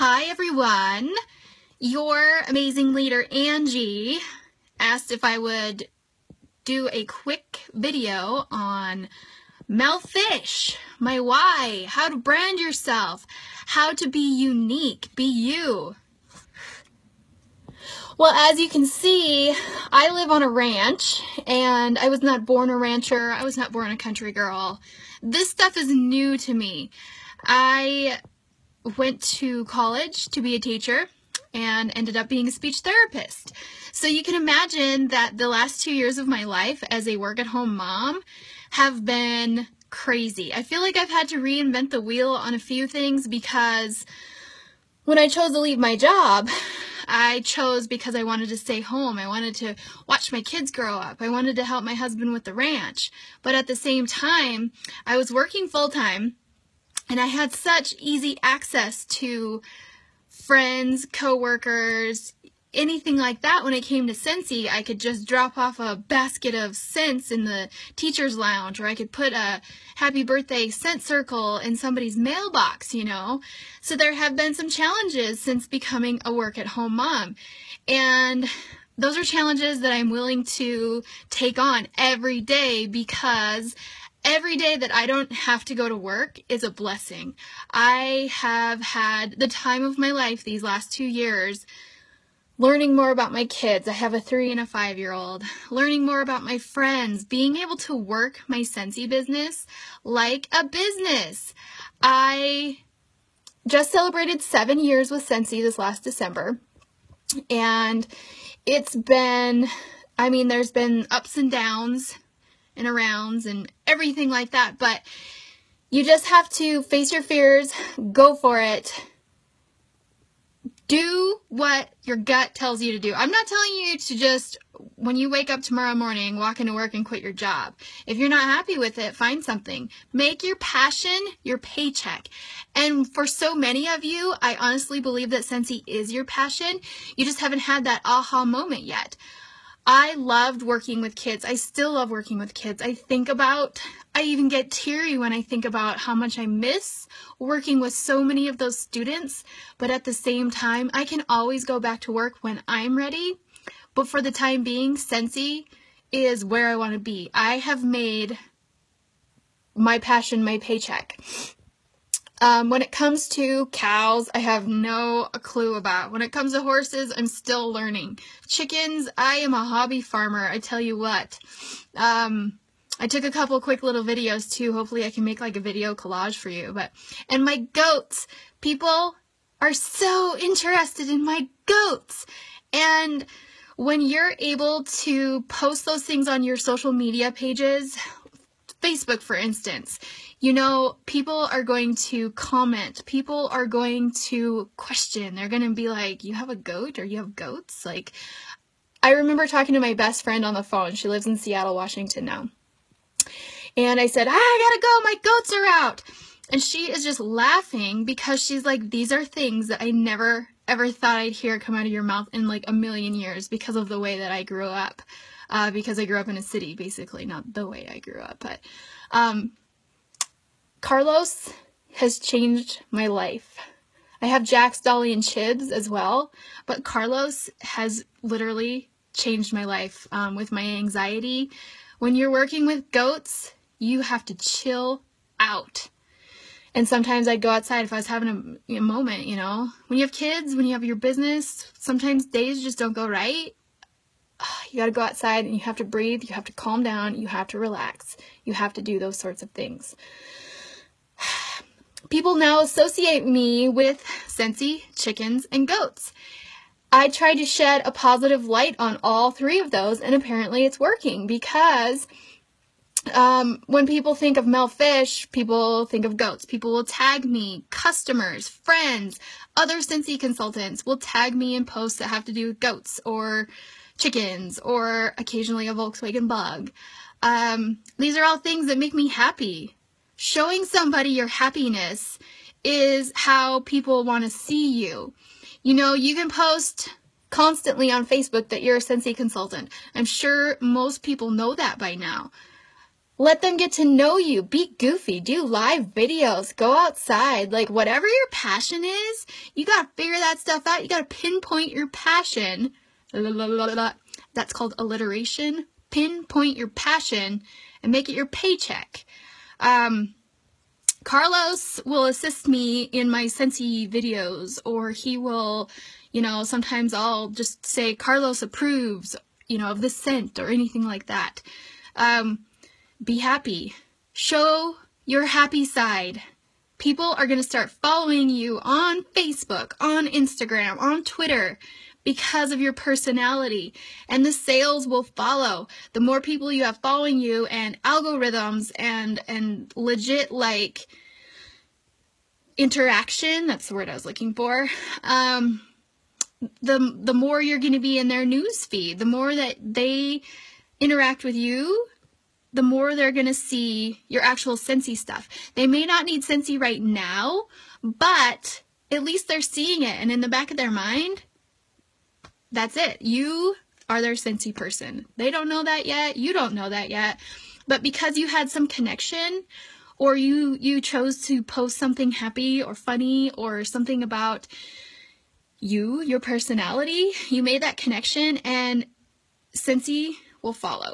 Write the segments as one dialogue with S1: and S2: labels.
S1: Hi everyone, your amazing leader Angie asked if I would do a quick video on MELFISH, my why, how to brand yourself, how to be unique, be you. Well, as you can see, I live on a ranch, and I was not born a rancher. I was not born a country girl. This stuff is new to me. I went to college to be a teacher and ended up being a speech therapist. So you can imagine that the last 2 years of my life as a work-at-home mom have been crazy. I feel like I've had to reinvent the wheel on a few things because when I chose to leave my job, I chose because I wanted to stay home. I wanted to watch my kids grow up. I wanted to help my husband with the ranch. But at the same time, I was working full-time, and I had such easy access to friends, coworkers, anything like that. When it came to Scentsy, I could just drop off a basket of scents in the teacher's lounge, or I could put a happy birthday scent circle in somebody's mailbox, you know. So there have been some challenges since becoming a work-at-home mom. And those are challenges that I'm willing to take on every day, because every day that I don't have to go to work is a blessing. I have had the time of my life these last 2 years learning more about my kids. I have a 3 and a 5-year-old. Learning more about my friends. Being able to work my Scentsy business like a business. I just celebrated 7 years with Scentsy this last December. And it's been, there's been ups and downs and arounds and everything like that. But you just have to face your fears. Go for it. Do what your gut tells you to do. I'm not telling you to just, when you wake up tomorrow morning, walk into work and quit your job. If you're not happy with it, find something. Make your passion your paycheck. And for so many of you, I honestly believe that Scentsy is your passion. You just haven't had that aha moment yet. I loved working with kids. I still love working with kids. I even get teary when I think about how much I miss working with so many of those students. But at the same time, I can always go back to work when I'm ready. But for the time being, Scentsy is where I want to be. I have made my passion my paycheck. When it comes to cows, I have no clue about. When it comes to horses, I'm still learning. Chickens, I am a hobby farmer, I tell you what. I took a couple quick little videos too. Hopefully I can make like a video collage for you. And my goats, people are so interested in my goats. And when you're able to post those things on your social media pages, Facebook for instance, you know, people are going to comment. People are going to question. They're going to be like, you have a goat or you have goats? Like, I remember talking to my best friend on the phone. She lives in Seattle, Washington now. And I said, I gotta go. My goats are out. And she is just laughing because she's like, these are things that I never, ever thought I'd hear come out of your mouth in like a million years because of the way that I grew up. Because I grew up in a city, basically. Not the way I grew up, but Carlos has changed my life. I have Jax, Dolly, and Chibs as well, but Carlos has literally changed my life with my anxiety. When you're working with goats, you have to chill out. And sometimes I'd go outside if I was having a moment, you know. When you have kids, when you have your business, sometimes days just don't go right. You got to go outside and you have to breathe. You have to calm down. You have to relax. You have to do those sorts of things. People now associate me with Scentsy, chickens, and goats. I tried to shed a positive light on all 3 of those, and apparently it's working because when people think of MELFISH, people think of goats. People will tag me, customers, friends, other Scentsy consultants will tag me in posts that have to do with goats or chickens or occasionally a Volkswagen Bug. These are all things that make me happy. Showing somebody your happiness is how people want to see you. You know, you can post constantly on Facebook that you're a Scentsy consultant. I'm sure most people know that by now. Let them get to know you. Be goofy. Do live videos. Go outside. Like, whatever your passion is, you got to figure that stuff out. You got to pinpoint your passion. That's called alliteration. Pinpoint your passion and make it your paycheck. Carlos will assist me in my Scentsy videos, or he will, you know, sometimes I'll just say Carlos approves, you know, of this scent or anything like that. Be happy. Show your happy side. People are going to start following you on Facebook, on Instagram, on Twitter because of your personality, and the sales will follow. The more people you have following you, and algorithms and legit, like, interaction, that's the word I was looking for, the more you're going to be in their news feed. The more that they interact with you, the more they're going to see your actual Scentsy stuff. They may not need Scentsy right now, but at least they're seeing it, and in the back of their mind, that's it. You are their Scentsy person. They don't know that yet. You don't know that yet. But because you had some connection, or you chose to post something happy or funny or something about you, your personality, you made that connection, and Scentsy will follow.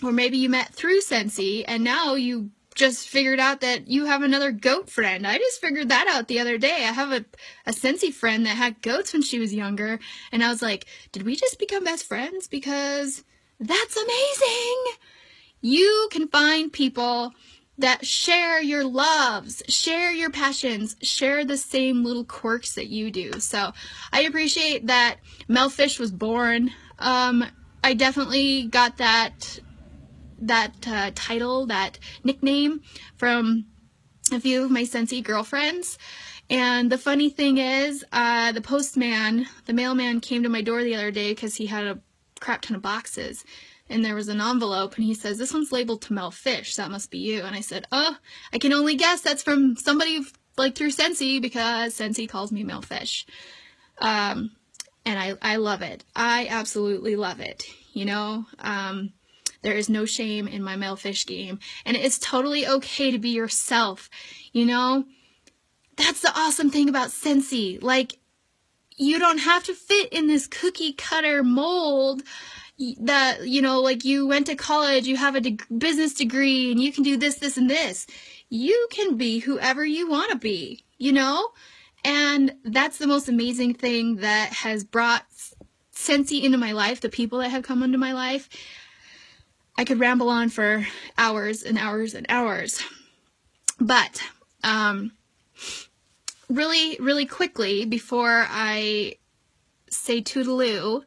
S1: Or maybe you met through Scentsy and now you just figured out that you have another goat friend. I just figured that out the other day. I have a Scentsy friend that had goats when she was younger, and I was like, did we just become best friends? Because that's amazing. You can find people that share your loves, share your passions, share the same little quirks that you do. So I appreciate that MELFISH was born. I definitely got that title, that nickname from a few of my Scentsy girlfriends. And the funny thing is, the mailman came to my door the other day because he had a crap ton of boxes. And there was an envelope, and he says, this one's labeled to MELFISH, that must be you. And I said, oh, I can only guess that's from somebody like through Scentsy, because Scentsy calls me MELFISH. And I love it. I absolutely love it. You know, there is no shame in my MELFISH game, and it's totally okay to be yourself. You know, that's the awesome thing about Scentsy. Like, you don't have to fit in this cookie cutter mold that, you know, like you went to college, you have a business degree, and you can do this, this, and this. You can be whoever you want to be, you know? And that's the most amazing thing that has brought Scentsy into my life, the people that have come into my life. I could ramble on for hours and hours and hours. But, really, really quickly, before I say toodaloo,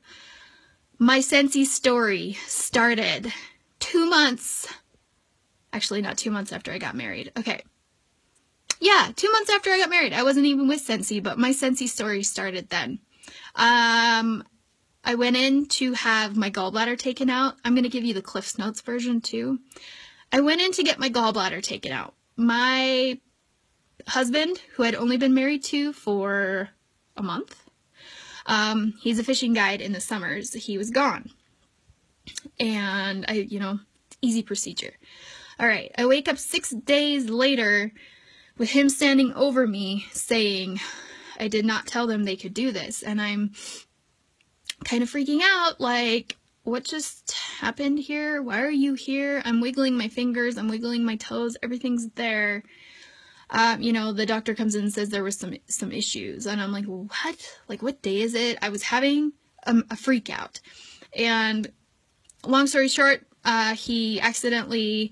S1: my Scentsy story started 2 months, actually not 2 months after I got married. Okay. Yeah, 2 months after I got married. I wasn't even with Scentsy, but my Scentsy story started then. I went in to have my gallbladder taken out. I'm going to give you the Cliff's Notes version too. I went in to get my gallbladder taken out. My husband, who I'd only been married to for a month, he's a fishing guide in the summers. He was gone. And easy procedure. All right. I wake up 6 days later with him standing over me saying, I did not tell them they could do this. And I'm kind of freaking out, like, what just happened here? Why are you here? I'm wiggling my fingers. I'm wiggling my toes. Everything's there. The doctor comes in and says there was some issues, and I'm like, what? Like, what day is it? I was having a freak out. And long story short, he accidentally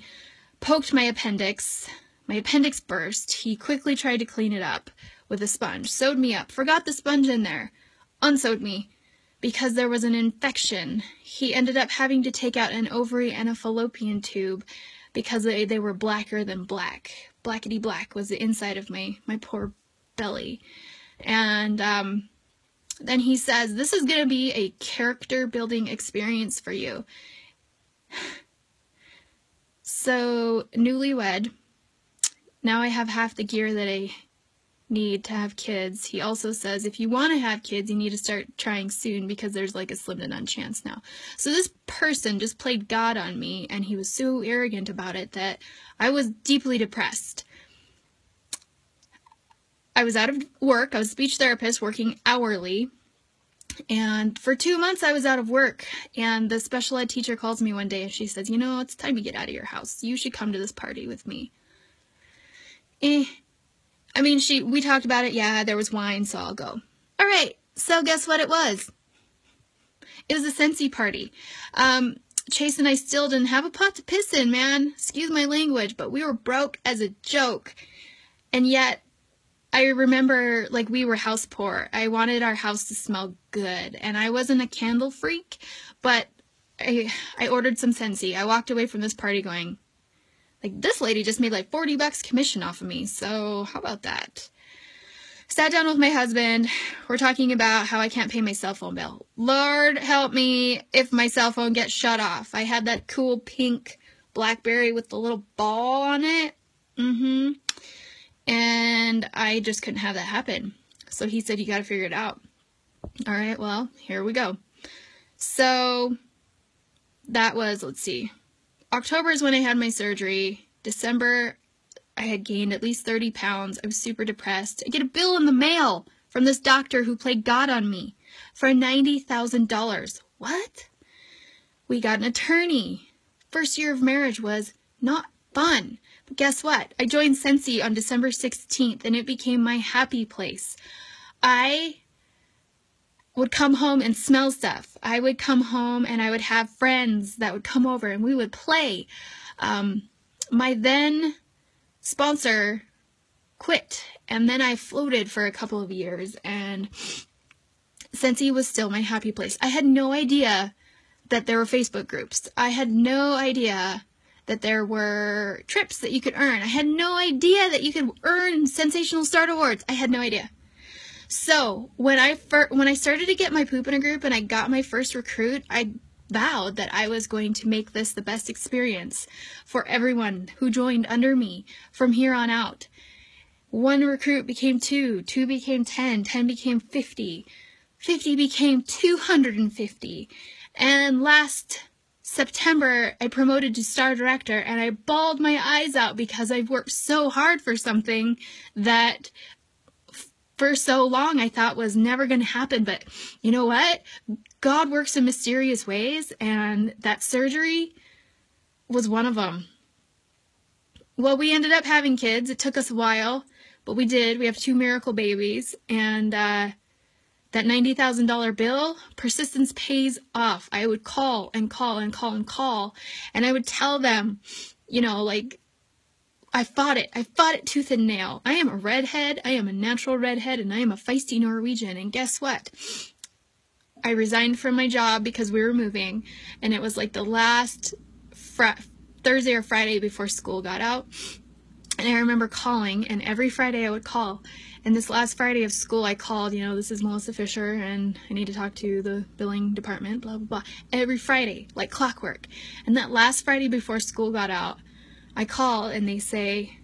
S1: poked my appendix. My appendix burst. He quickly tried to clean it up with a sponge. Sewed me up. Forgot the sponge in there. Unsewed me because there was an infection. He ended up having to take out an ovary and a fallopian tube because they were blacker than black. Blackety black was the inside of my poor belly. And then he says, this is going to be a character building experience for you. So, newlywed, now I have half the gear that I need to have kids. He also says if you want to have kids, you need to start trying soon because there's like a slim to none chance now. So this person just played God on me, and he was so arrogant about it that I was deeply depressed. I was out of work. I was a speech therapist working hourly. And for 2 months I was out of work, and the special ed teacher calls me one day and she says, you know, it's time to get out of your house. You should come to this party with me. I mean, we talked about it. Yeah, there was wine, so I'll go. All right. So guess what it was? It was a Scentsy party. Chase and I still didn't have a pot to piss in, man. Excuse my language, but we were broke as a joke. And yet, I remember, like, we were house poor. I wanted our house to smell good, and I wasn't a candle freak, but I ordered some Scentsy. I walked away from this party going, like, this lady just made like $40 commission off of me, so how about that? Sat down with my husband. We're talking about how I can't pay my cell phone bill. Lord help me if my cell phone gets shut off. I had that cool pink BlackBerry with the little ball on it. And I just couldn't have that happen. So he said, you got to figure it out. All right, well, here we go. So that was, let's see, October is when I had my surgery. December, I had gained at least 30 pounds. I was super depressed. I get a bill in the mail from this doctor who played God on me for $90,000. What? We got an attorney. First year of marriage was not fun. But guess what? I joined Scentsy on December 16th, and it became my happy place. I would come home and smell stuff. I would come home and I would have friends that would come over and we would play. My then sponsor quit, and then I floated for a couple of years, and Scentsy was still my happy place. I had no idea that there were Facebook groups. I had no idea that there were trips that you could earn. I had no idea that you could earn Sensational Start Awards. I had no idea. So when I started to get my poop in a group and I got my first recruit, I vowed that I was going to make this the best experience for everyone who joined under me from here on out. 1 recruit became 2, 2 became 10, 10 became 50, 50 became 250, and last September, I promoted to star director, and I bawled my eyes out because I've worked so hard for something that for so long I thought was never going to happen. But you know what? God works in mysterious ways, and that surgery was one of them. Well, we ended up having kids. It took us a while, but we did. We have 2 miracle babies, and that $90,000 bill, persistence pays off. I would call and call and call and call, and I would tell them, you know, like, I fought it. I fought it tooth and nail. I am a redhead. I am a natural redhead, and I am a feisty Norwegian. And guess what? I resigned from my job because we were moving, and it was like the last Thursday or Friday before school got out. And I remember calling, and every Friday I would call. And this last Friday of school, I called, you know, this is Melissa Fisher, and I need to talk to the billing department, blah, blah, blah. Every Friday, like clockwork. And that last Friday before school got out, I call, and they say,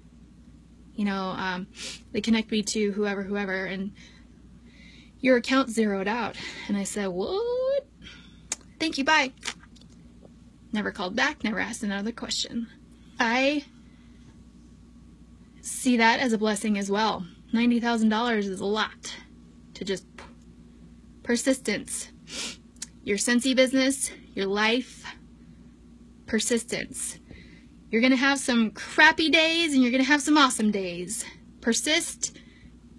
S1: you know, they connect me to whoever, and your account zeroed out. And I said, what? Thank you, bye. Never called back, never asked another question. I see that as a blessing as well. $90,000 is a lot to just persistence. Your Scentsy business, your life, persistence. You're going to have some crappy days and you're going to have some awesome days. Persist,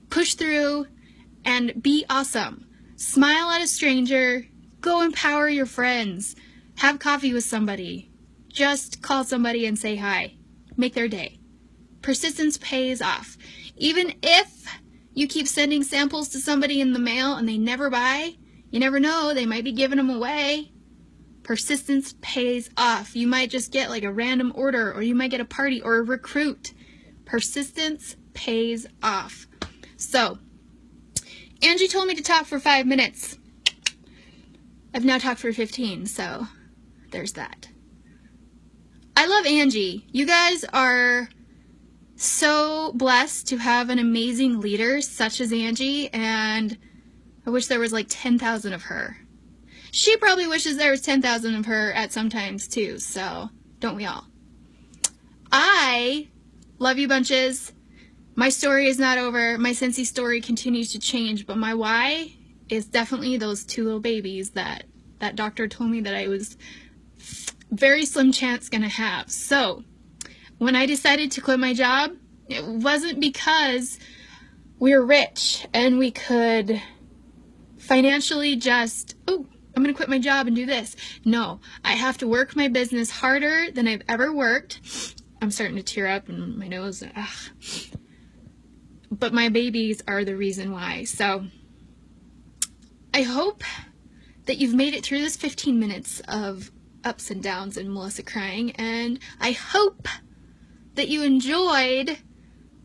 S1: push through, and be awesome. Smile at a stranger. Go empower your friends. Have coffee with somebody. Just call somebody and say hi. Make their day. Persistence pays off. Even if you keep sending samples to somebody in the mail and they never buy, you never know, they might be giving them away. Persistence pays off. You might just get like a random order, or you might get a party or a recruit. Persistence pays off. So, Angie told me to talk for 5 minutes. I've now talked for 15, so there's that. I love Angie. You guys are so blessed to have an amazing leader such as Angie, and I wish there was like 10,000 of her. She probably wishes there was 10,000 of her at some times too, so don't we all? I love you bunches. My story is not over. My Scentsy story continues to change, but my why is definitely those 2 little babies that doctor told me that I was very slim chance gonna have. So when I decided to quit my job, it wasn't because we were rich and we could financially just, oh, I'm gonna quit my job and do this. No, I have to work my business harder than I've ever worked. I'm starting to tear up in my nose. Ugh. But my babies are the reason why. So I hope that you've made it through this 15 minutes of ups and downs and Melissa crying, and I hope that you enjoyed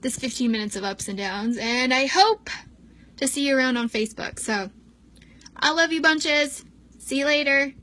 S1: this 15 minutes of ups and downs, and I hope to see you around on Facebook. So I love you bunches. See you later.